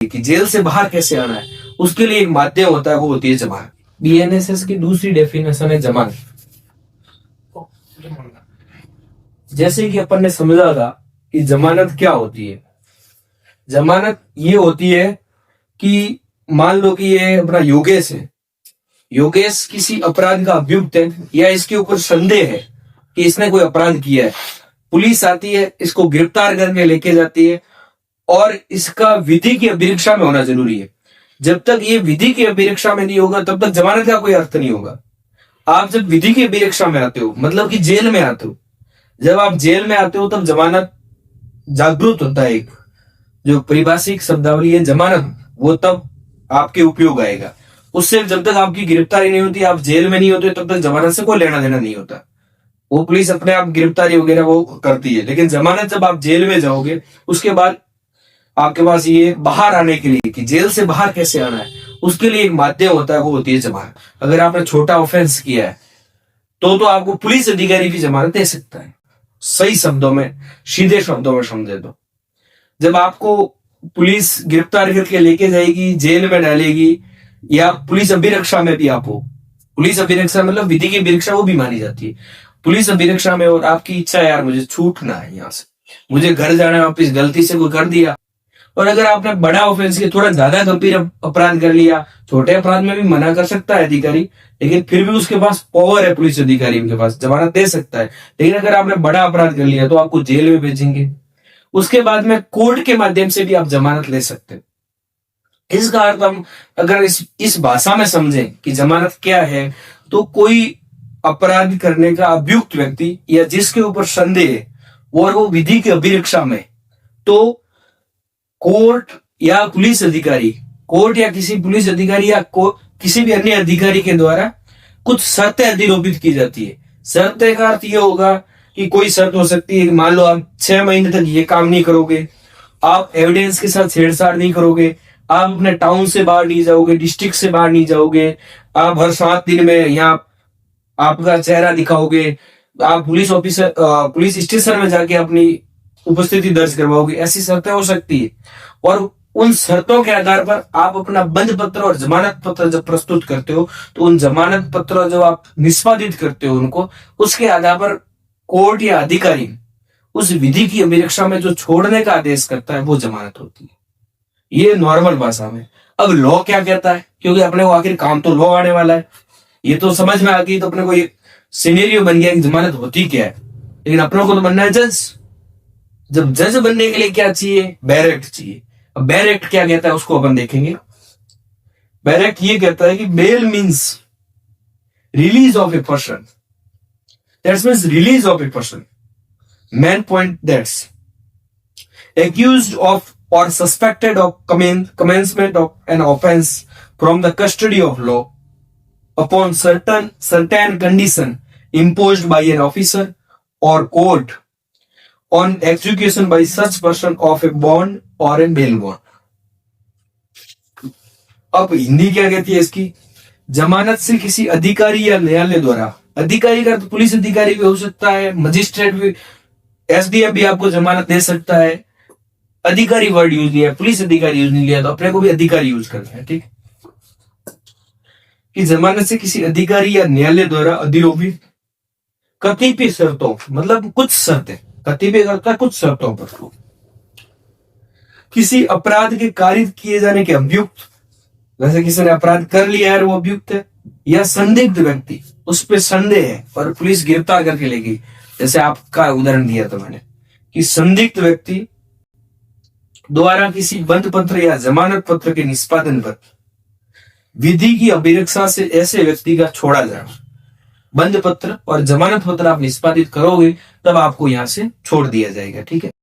कि जेल से बाहर कैसे आना है, उसके लिए एक माध्यम होता है, वो होती है जमानत। बीएनएसएस की दूसरी डेफिनेशन है जमानत। जैसे कि अपन ने समझा था कि जमानत क्या होती है। जमानत ये होती है कि मान लो कि ये अपना योगेश है, योगेश किसी अपराध का अभियुक्त है या इसके ऊपर संदेह है कि इसने कोई अपराध किया है। पुलिस आती है, इसको गिरफ्तार करके लेके जाती है और इसका विधि की अभिरक्षा में होना जरूरी है। जब तक ये विधि की अभिरक्षा में नहीं होगा तब तक जमानत का कोई अर्थ नहीं होगा। आप जब विधि की अभिरक्षा में आते हो, मतलब कि जेल में आते हो, जब आप जेल में आते हो तब जमानत जागृत होता है। एक जो परिभाषिक शब्दावली है जमानत, वो तब आपके उपयोग आएगा। उससे जब तक आपकी गिरफ्तारी नहीं होती, आप जेल में नहीं होते, तब तक जमानत से कोई लेना देना नहीं होता। वो पुलिस अपने आप गिरफ्तारी वगैरह वो करती है, लेकिन जमानत जब आप जेल में जाओगे उसके बाद आपके पास ये बाहर आने के लिए कि जेल से बाहर कैसे आना है, उसके लिए एक माध्यम होता है, वो होती है जमानत। अगर आपने छोटा ऑफेंस किया है तो आपको पुलिस अधिकारी भी जमानत दे सकता है। सही शब्दों में, सीधे शब्दों में समझे तो, जब आपको पुलिस गिरफ्तार करके लेके जाएगी, जेल में डालेगी, या पुलिस अभिरक्षा में भी आप हो, पुलिस अभिरक्षा मतलब विधि की अभिरक्षा वो भी मानी जाती है। पुलिस अभिरक्षा में और आपकी इच्छा है यार मुझे छूटना है यहाँ से, मुझे घर जाना है वापिस, गलती से कोई कर दिया, और अगर आपने बड़ा ऑफेंस किया, थोड़ा ज्यादा गंभीर अपराध कर लिया, छोटे अपराध में भी मना कर सकता है अधिकारी, लेकिन फिर भी उसके पास पावर है, पुलिस अधिकारी के पास जमानत दे सकता है। लेकिन अगर आपने बड़ा अपराध कर लिया तो आपको जेल में भेजेंगे। उसके बाद में कोर्ट के माध्यम से भी आप जमानत ले सकते हैं। इसका अर्थ हम अगर इस भाषा में समझें कि जमानत क्या है, तो कोई अपराध करने का अभियुक्त व्यक्ति या जिसके ऊपर संदेह है और वो विधि की अभिरक्षा में, तो कोर्ट या पुलिस अधिकारी, कोर्ट या किसी पुलिस अधिकारी या किसी भी अन्य अधिकारी के द्वारा कुछ शर्तें अधिरोपित की जाती है। शर्तें का अर्थ ये होगा कि कोई शर्त हो सकती है, मान लो आप 6 महीने तक ये काम नहीं करोगे, आप एविडेंस के साथ छेड़छाड़ नहीं करोगे, आप अपने टाउन से बाहर नहीं जाओगे, डिस्ट्रिक्ट से बाहर नहीं जाओगे, आप हर 7 दिन में यहाँ आपका चेहरा दिखाओगे, आप पुलिस स्टेशन में जाके अपनी उपस्थिति दर्ज करवाओगे। ऐसी शर्तें हो सकती है, और उन शर्तों के आधार पर आप अपना बंद पत्र और जमानत पत्र जब प्रस्तुत करते हो, तो उन जमानत पत्र जब आप निष्पादित करते हो उनको, उसके आधार पर कोर्ट या अधिकारी उस विधि की अभिरक्षा में जो छोड़ने का आदेश करता है वो जमानत होती है। ये नॉर्मल भाषा में। अब लॉ क्या कहता है, क्योंकि अपने को आखिर काम तो लॉ आने वाला है, ये तो समझ में आ गई, तो अपने को ये सिनेरियो बन गया कि जमानत होती क्या है। लेकिन अपनों को तो बनना है जज। जब जज बनने के लिए क्या चाहिए, बैर एक्ट चाहिए। अब बैर एक्ट क्या कहता है उसको अपन देखेंगे। बैर एक्ट ये कहता है कि bail means release of a person, that means release of a person, main point that's accused of or suspected of commencement of an offense from the custody of law upon certain condition imposed by an officer or court on execution by such person of a bond or a bail bond. अब हिंदी क्या कहती है इसकी, जमानत से किसी अधिकारी या न्यायालय द्वारा, अधिकारी का तो पुलिस अधिकारी भी हो सकता है, मजिस्ट्रेट भी, एसडीएम भी आपको जमानत दे सकता है। अधिकारी वर्ड यूज लिया, पुलिस अधिकारी यूज नहीं लिया, तो अपने को भी अधिकारी यूज करना है, ठीक। कि जमानत से किसी अधिकारी या न्यायालय द्वारा अधिरोपित कतिपय शर्तों, मतलब कुछ शर्तें, कतिपय करता है कुछ शर्तों पर, किसी अपराध के कारित किए जाने के अभियुक्त, वैसे किसी ने अपराध कर लिया है वो अभियुक्त है, या संदिग्ध व्यक्ति, उस पर संदेह है और पुलिस गिरफ्तार करके ले गई, जैसे आपका उदाहरण दिया था मैंने कि संदिग्ध व्यक्ति द्वारा किसी बंद पत्र या जमानत पत्र के निष्पादन पर विधि की अभिरक्षा से ऐसे व्यक्ति का छोड़ा जाना। बंद पत्र और जमानत पत्र आप निष्पादित करोगे तब आपको यहां से छोड़ दिया जाएगा, ठीक है।